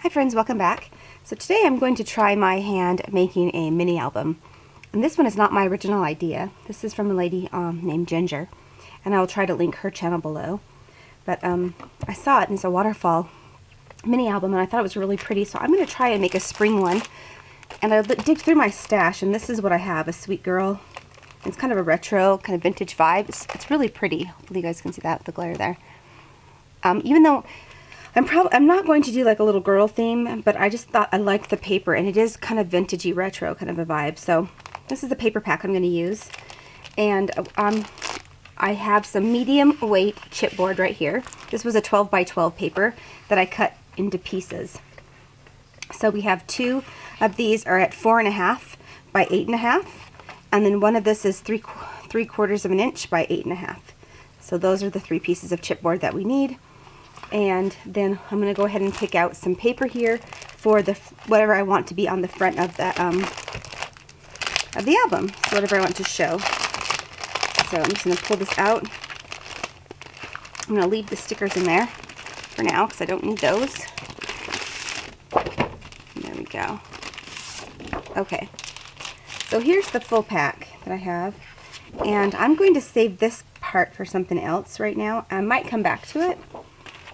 Hi friends, welcome back. So today I'm going to try my hand at making a mini album. And this one is not my original idea. This is from a lady named Ginger. And I will try to link her channel below. But I saw it and it's a Waterfall mini album and I thought it was really pretty. So I'm going to try and make a spring one. And I dig through my stash and this is what I have, a Sweet Girl. It's kind of a retro, kind of vintage vibe. It's really pretty. Hopefully you guys can see that with the glare there. Even though I'm not going to do like a little girl theme, but I just thought I liked the paper, and it is kind of vintagey retro kind of a vibe. So this is the paper pack I'm going to use, and I have some medium weight chipboard right here. This was a 12 by 12 paper that I cut into pieces. So we have two of these are at 4.5 by 8.5, and then one of this is 3/4 of an inch by 8.5. So those are the three pieces of chipboard that we need. And then I'm going to go ahead and pick out some paper here for the whatever I want to be on the front of the album, so whatever I want to show. So I'm just going to pull this out. I'm going to leave the stickers in there for now because I don't need those. There we go. Okay, so here's the full pack that I have, and I'm going to save this part for something else right now. I might come back to it,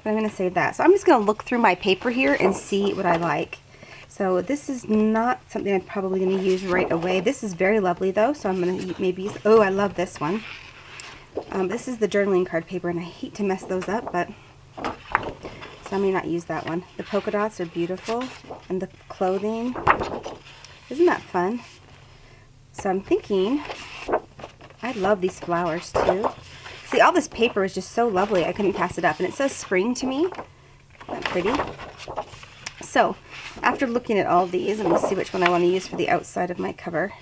but I'm going to save that. So I'm just going to look through my paper here and see what I like. So this is not something I'm probably going to use right away. This is very lovely though, so I'm going to maybe use, oh, I love this one. This is the journaling card paper, and I hate to mess those up, but so I may not use that one. The polka dots are beautiful, and the clothing, isn't that fun? So I'm thinking, I love these flowers too. See, all this paper is just so lovely, I couldn't pass it up. And it says spring to me. Isn't that pretty? So, after looking at all these, I'm going to see which one I want to use for the outside of my cover.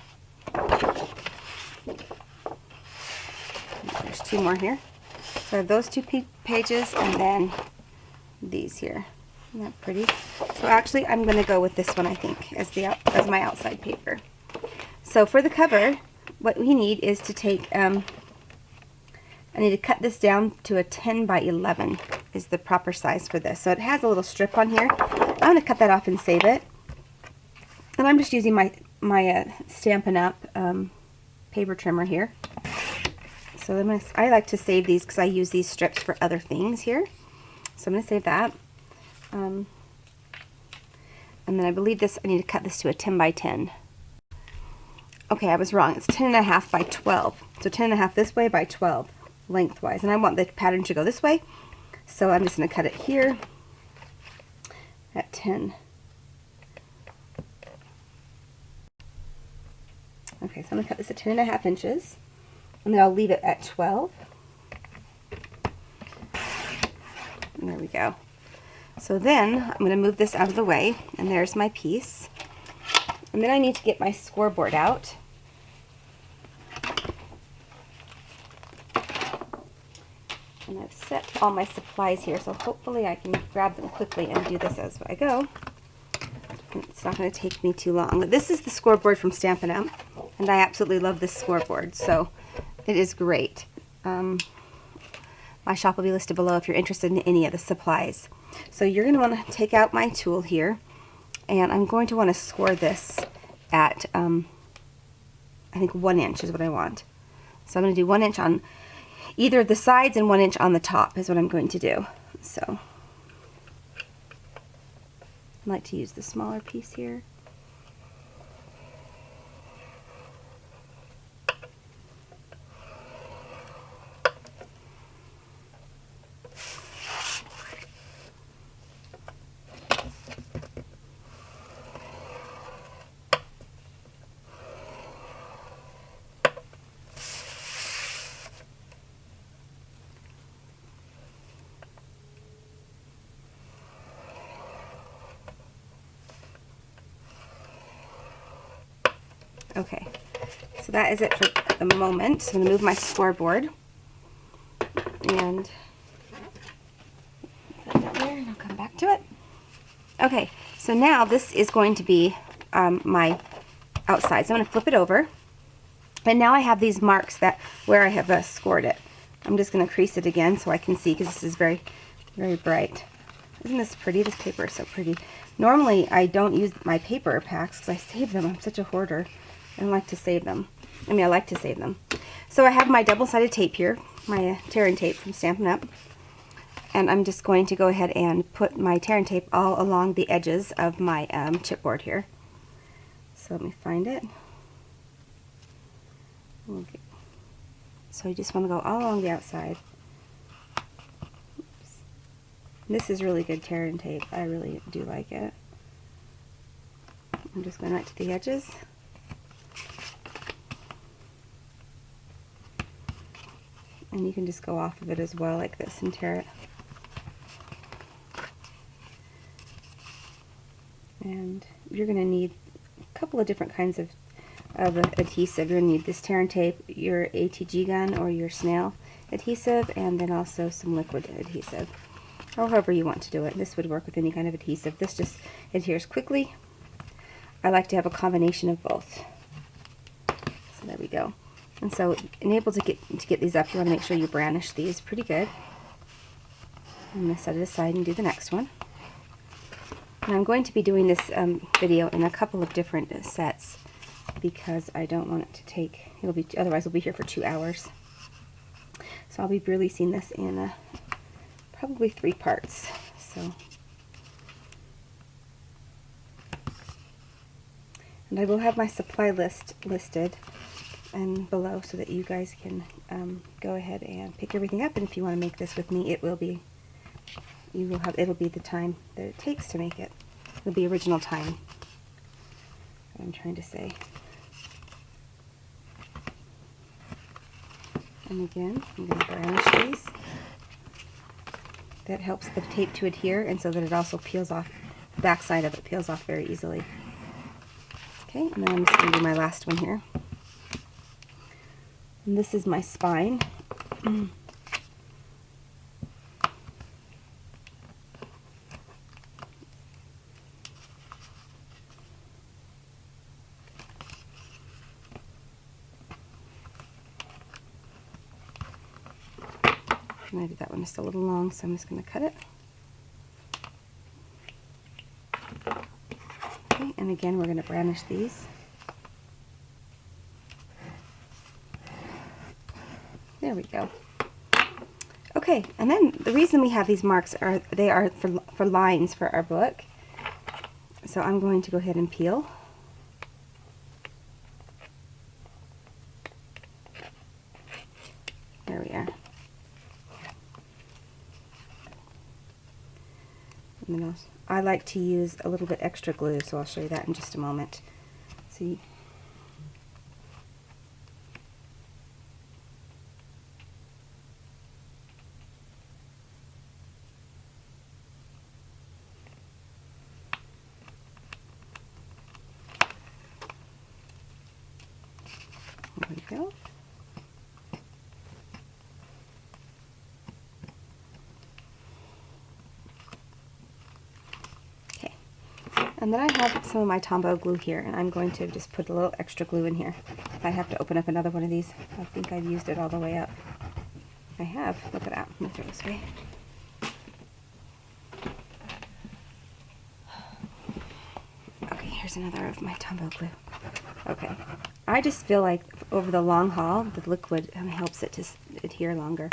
There's two more here. So I have those two pages, and then these here. Isn't that pretty? So actually, I'm going to go with this one, I think, as my outside paper. So for the cover, what we need is to take... I need to cut this down to a 10 by 11 is the proper size for this. So it has a little strip on here. I'm going to cut that off and save it. And I'm just using my Stampin' Up! Paper trimmer here. So I like to save these because I use these strips for other things here. So I'm going to save that. And then I believe I need to cut this to a 10 by 10. Okay, I was wrong. It's 10.5 by 12. So 10.5 this way by 12. Lengthwise, and I want the pattern to go this way, so I'm just going to cut it here at 10. Okay, so I'm going to cut this at 10.5 inches, and then I'll leave it at 12. And there we go. So then I'm going to move this out of the way, and there's my piece. And then I need to get my scoreboard out. And I've set all my supplies here, so hopefully I can grab them quickly and do this as I go. It's not going to take me too long. This is the scoreboard from Stampin' Up! And I absolutely love this scoreboard, so it is great. My shop will be listed below if you're interested in any of the supplies. So you're going to want to take out my tool here, and I'm going to want to score this at, I think 1 inch is what I want. So I'm going to do 1 inch on either of the sides and 1 inch on the top is what I'm going to do. So I like to use the smaller piece here. Okay, so that is it for the moment. So I'm going to move my scoreboard and put it there, and I'll come back to it. Okay, so now this is going to be my outside. So I'm going to flip it over, and now I have these marks where I have scored it. I'm just going to crease it again so I can see, because this is very, very bright. Isn't this pretty? This paper is so pretty. Normally, I don't use my paper packs because I save them. I'm such a hoarder. I don't like to save them. I mean, I like to save them. So I have my double-sided tape here, my tearing tape from Stampin' Up. And I'm just going to go ahead and put my tearing tape all along the edges of my chipboard here. So let me find it. Okay. So you just want to go all along the outside. Oops. This is really good tearing tape. I really do like it. I'm just going right to the edges. And you can just go off of it as well like this and tear it. And you're going to need a couple of different kinds of adhesive. You're going to need this tearing tape, your ATG gun or your snail adhesive, and then also some liquid adhesive. However you want to do it. This would work with any kind of adhesive. This just adheres quickly. I like to have a combination of both. So there we go. And so, to get these up, you want to make sure you brownish these pretty good. I'm going to set it aside and do the next one. And I'm going to be doing this video in a couple of different sets because I don't want it to take, otherwise we'll be here for 2 hours. So I'll be releasing this in probably 3 parts. So, and I will have my supply list listed and below so that you guys can go ahead and pick everything up. And if you want to make this with me, it'll be the time that it takes to make it. It'll be original time. What I'm trying to say. And again, I'm going to brownish these. That helps the tape to adhere, and so that it also peels off. The back side of it peels off very easily. Okay, and then I'm just going to do my last one here. And this is my spine. And I did that one just a little long, so I'm just going to cut it. Okay, and again, we're going to brownish these. There we go. Okay, and then the reason we have these marks are they are for lines for our book. So I'm going to go ahead and peel. There we are. And then I like to use a little bit extra glue, so I'll show you that in just a moment. See? There we go. Okay. And then I have some of my Tombow glue here, and I'm going to just put a little extra glue in here. If I have to open up another one of these, I think I've used it all the way up. I have. Look at that. Let me throw this away. Okay, here's another of my Tombow glue. Okay. I just feel like over the long haul, the liquid helps it to adhere longer.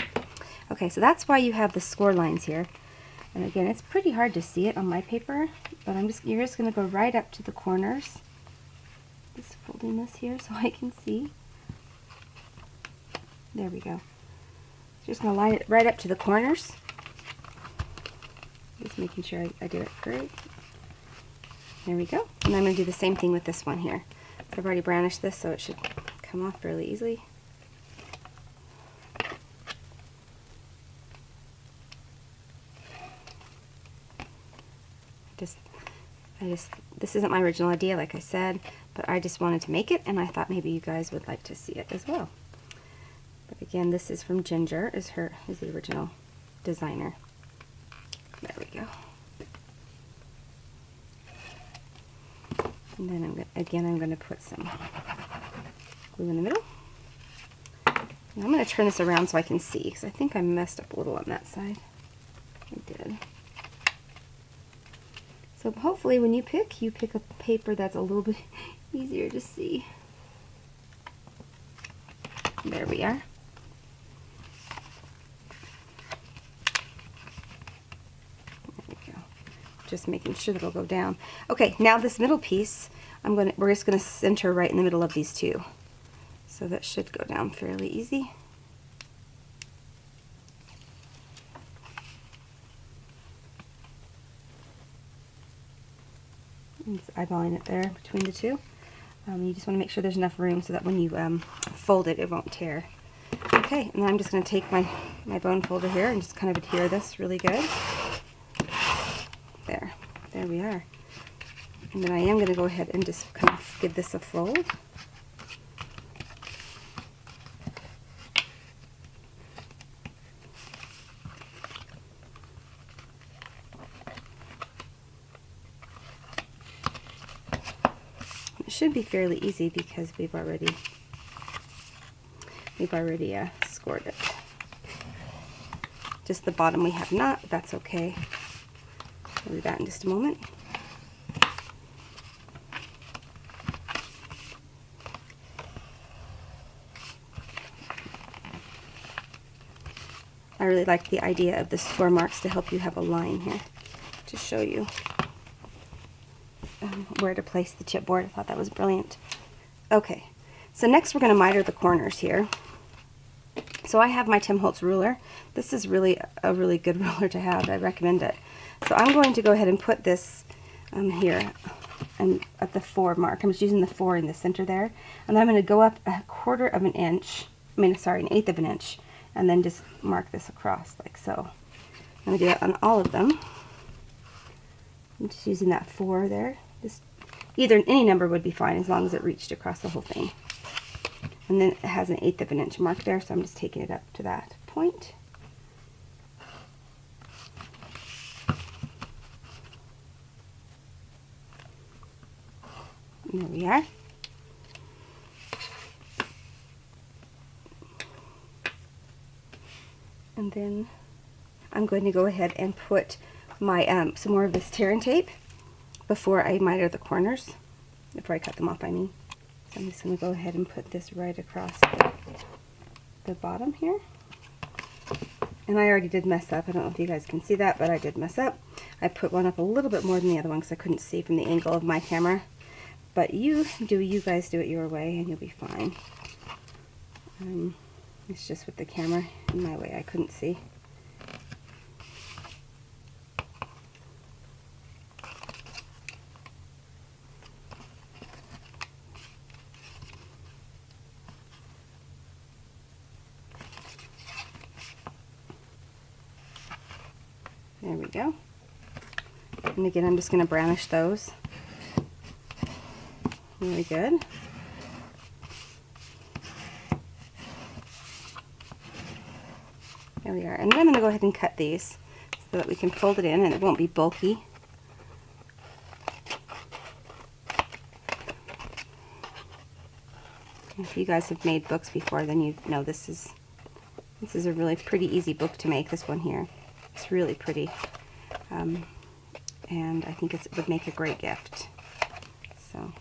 Okay, so that's why you have the score lines here. And again, it's pretty hard to see it on my paper, but you're just going to go right up to the corners. Just folding this here so I can see. There we go. Just going to line it right up to the corners. Just making sure I do it great. There we go. And I'm going to do the same thing with this one here. I've already brownished this, so it should come off fairly easily. This isn't my original idea, like I said, but I just wanted to make it, and I thought maybe you guys would like to see it as well. But again, this is from Ginger, is the original designer. There we go. And then I'm going to put some glue in the middle. And I'm going to turn this around so I can see, because I think I messed up a little on that side. I did. So hopefully when you pick a paper that's a little bit easier to see. There we are. There we go. Just making sure that it'll go down. Okay, now this middle piece, we're just gonna center right in the middle of these two. So that should go down fairly easy. Just eyeballing it there between the two. You just want to make sure there's enough room so that when you fold it, it won't tear. Okay, and then I'm just going to take my bone folder here and just kind of adhere this really good. There we are. And then I am going to go ahead and just kind of give this a fold. It should be fairly easy because we've already scored it. Just the bottom we have not, but that's okay. We'll do that in just a moment. I really like the idea of the score marks to help you have a line here to show you where to place the chipboard. I thought that was brilliant. Okay, so next we're going to miter the corners here. So I have my Tim Holtz ruler. This is really a really good ruler to have. I recommend it. So I'm going to go ahead and put this here and at the 4 mark. I'm just using the 4 in the center there. And then I'm going to go up 1/4 of an inch, an 1/8 of an inch, and then just mark this across like so. I'm going to do that on all of them. I'm just using that 4 there. Just any number would be fine as long as it reached across the whole thing. And then it has 1/8 of an inch mark there, so I'm just taking it up to that point. And there we are. And then I'm going to go ahead and put my some more of this tear and tape before I miter the corners, before I cut them off, I mean. So I'm just going to go ahead and put this right across the bottom here. And I already did mess up. I don't know if you guys can see that, but I did mess up. I put one up a little bit more than the other one because I couldn't see from the angle of my camera. But you guys do it your way and you'll be fine. It's just with the camera in my way I couldn't see. There we go. And again, I'm just going to brownish those. Really good. There we are. And then I'm going to go ahead and cut these so that we can fold it in and it won't be bulky. If you guys have made books before, then you know this is a really pretty easy book to make, this one here. It's really pretty. And I think it would make a great gift. So,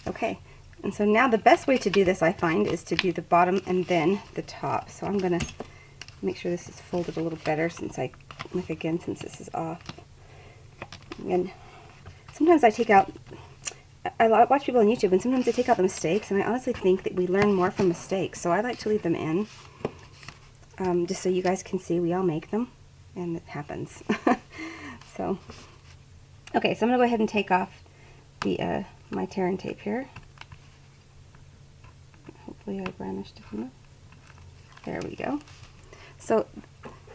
okay. And so now the best way to do this, I find, is to do the bottom and then the top. So I'm going to make sure this is folded a little better since since this is off. And sometimes I take out, I watch people on YouTube and sometimes they take out the mistakes, and I honestly think that we learn more from mistakes. So I like to leave them in, just so you guys can see we all make them, and it happens. So, okay, so I'm going to go ahead and take off the my tear and tape here. Hopefully I brandished it enough. There we go. So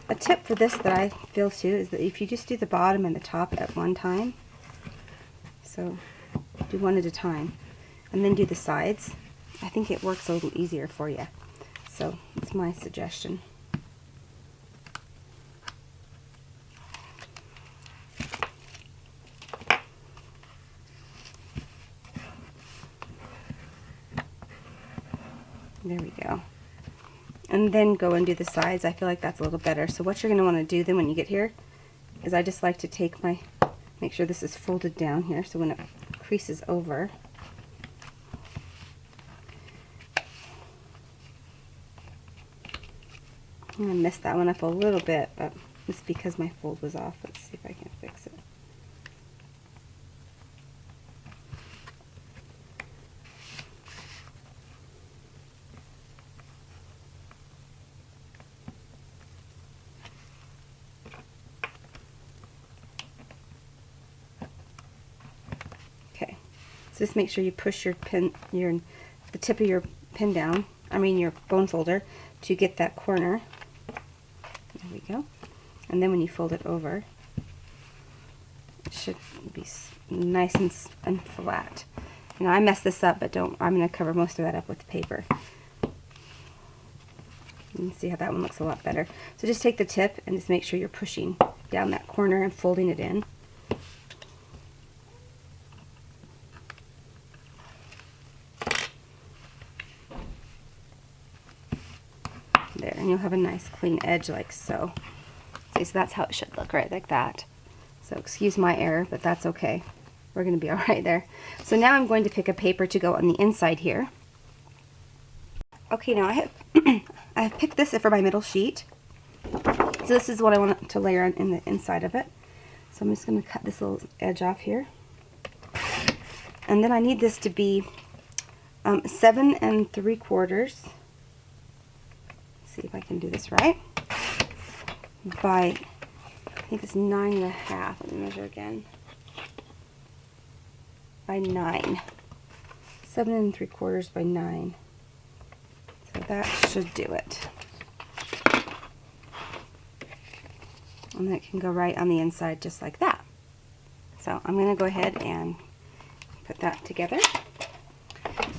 a tip for this that I feel too is that if you just do the bottom and the top at one time, so do one at a time, and then do the sides, I think it works a little easier for you. So it's my suggestion. There we go. And then go and do the sides. I feel like that's a little better. So what you're going to want to do then when you get here is I just like to take make sure this is folded down here, so when it creases over, I'm going to mess that one up a little bit, but it's because my fold was off. Let's see if I can fix it. Okay, so just make sure you push your the tip of your pin down, your bone folder, to get that corner. There we go. And then when you fold it over, it should be nice and flat. You know, I messed this up, but I'm going to cover most of that up with paper. You can see how that one looks a lot better. So just take the tip and just make sure you're pushing down that corner and folding it in. There, and you'll have a nice clean edge like so. See, so that's how it should look, right, like that. So excuse my error, but that's okay. We're going to be all right there. So now I'm going to pick a paper to go on the inside here. Okay, now I have I have picked this for my middle sheet. So this is what I want to layer on in the inside of it. So I'm just going to cut this little edge off here. And then I need this to be 7 3/4. See if I can do this right. By, I think it's 9 1/2. Let me measure again. By 9. 7 3/4 by 9. So that should do it. And that can go right on the inside just like that. So I'm going to go ahead and put that together.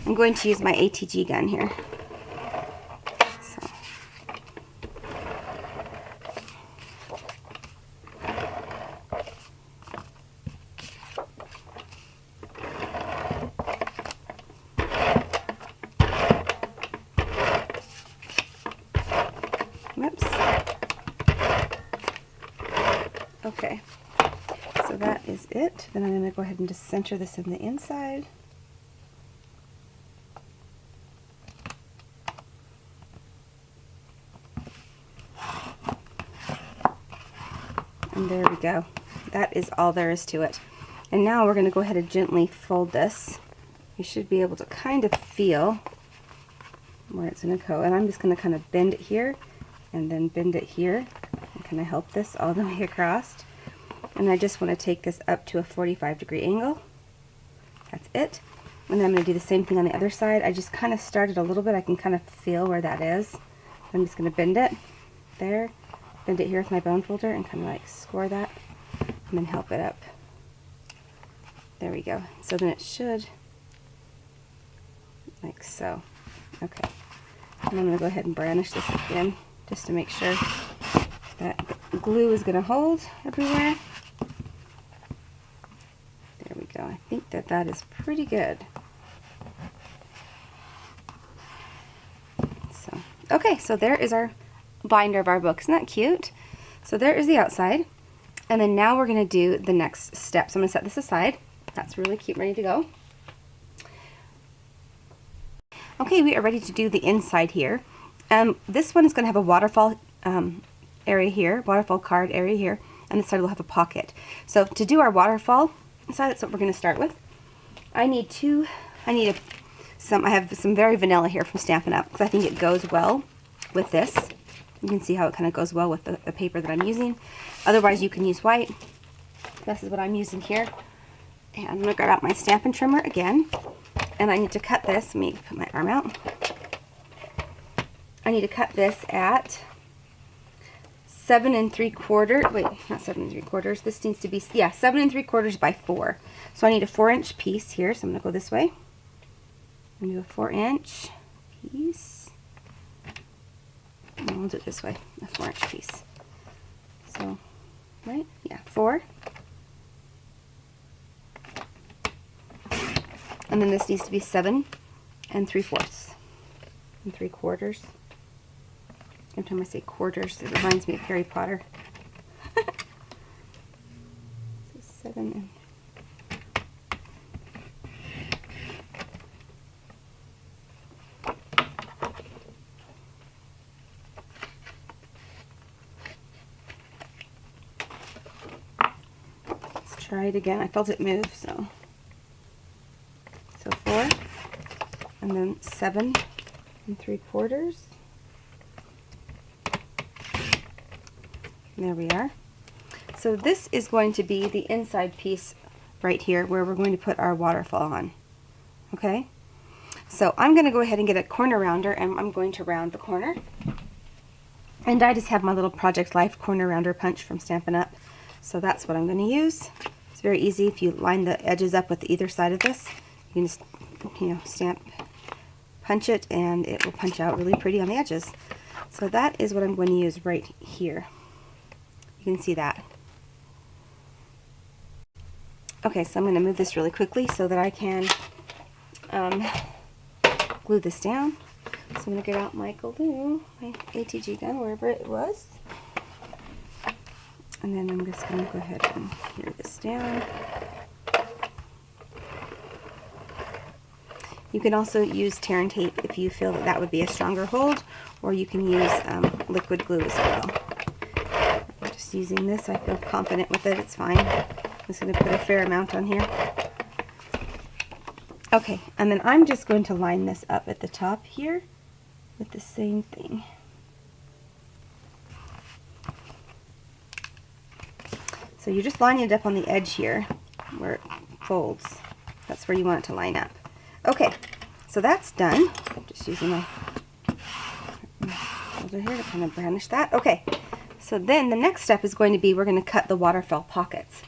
I'm going to use my ATG gun here. Whoops. Okay, so that is it. Then I'm going to go ahead and just center this in the inside. And there we go. That is all there is to it. And now we're going to go ahead and gently fold this. You should be able to kind of feel where it's going to go. And I'm just going to kind of bend it here and then bend it here and kind of help this all the way across. And I just want to take this up to a 45-degree angle. That's it. And then I'm going to do the same thing on the other side. I just kind of started a little bit. I can kind of feel where that is. I'm just going to bend it there, bend it here with my bone folder and kind of like score that and then help it up. There we go. So then it should, like so. Okay. And I'm going to go ahead and varnish this again just to make sure that the glue is going to hold everywhere. There we go. I think that that is pretty good. So, okay, so there is our binder of our book. Isn't that cute? So there is the outside. And then now we're going to do the next step. So I'm going to set this aside. That's really cute, ready to go. Okay, we are ready to do the inside here. This one is going to have a waterfall area here, waterfall card area here, and this side will have a pocket. So to do our waterfall side, that's what we're going to start with. I have some very vanilla here from Stampin' Up! Because I think it goes well with this. You can see how it kind of goes well with the paper that I'm using. Otherwise, you can use white. This is what I'm using here. And I'm going to grab out my Stampin' Trimmer again. And I need to cut this. Let me put my arm out. I need to cut this at 7 3/4. Wait, not 7 3/4. This needs to be, yeah, 7 3/4 by 4. So I need a 4-inch piece here. So I'm going to go this way. I'm going to do a 4-inch piece. And I'll do it this way, a 4-inch piece. So, right? Yeah, 4. And then this needs to be 7 3/4. And 3/4. Every time I say quarters, it reminds me of Harry Potter. 7. Let's try it again. I felt it move, so 4, and then 7 3/4. There we are. So this is going to be the inside piece right here where we're going to put our waterfall on. Okay? So I'm going to go ahead and get a corner rounder, and I'm going to round the corner. And I just have my little Project Life corner rounder punch from Stampin' Up. So that's what I'm going to use. It's very easy. If you line the edges up with either side of this, you can just, punch it, and it will punch out really pretty on the edges. So that is what I'm going to use right here. You can see that. Okay, so I'm going to move this really quickly so that I can glue this down. So I'm going to get out my glue, my ATG gun, wherever it was. And then I'm just going to go ahead and adhere this down. You can also use tear and tape if you feel that that would be a stronger hold, or you can use liquid glue as well. I'm just using this. I feel confident with it. It's fine. I'm just going to put a fair amount on here. Okay, and then I'm just going to line this up at the top here with the same thing. So you're just lining it up on the edge here where it folds. That's where you want it to line up. Okay, so that's done. I'm just using my folder here to kind of brownish that. Okay, so then the next step is going to be we're going to cut the waterfall pockets.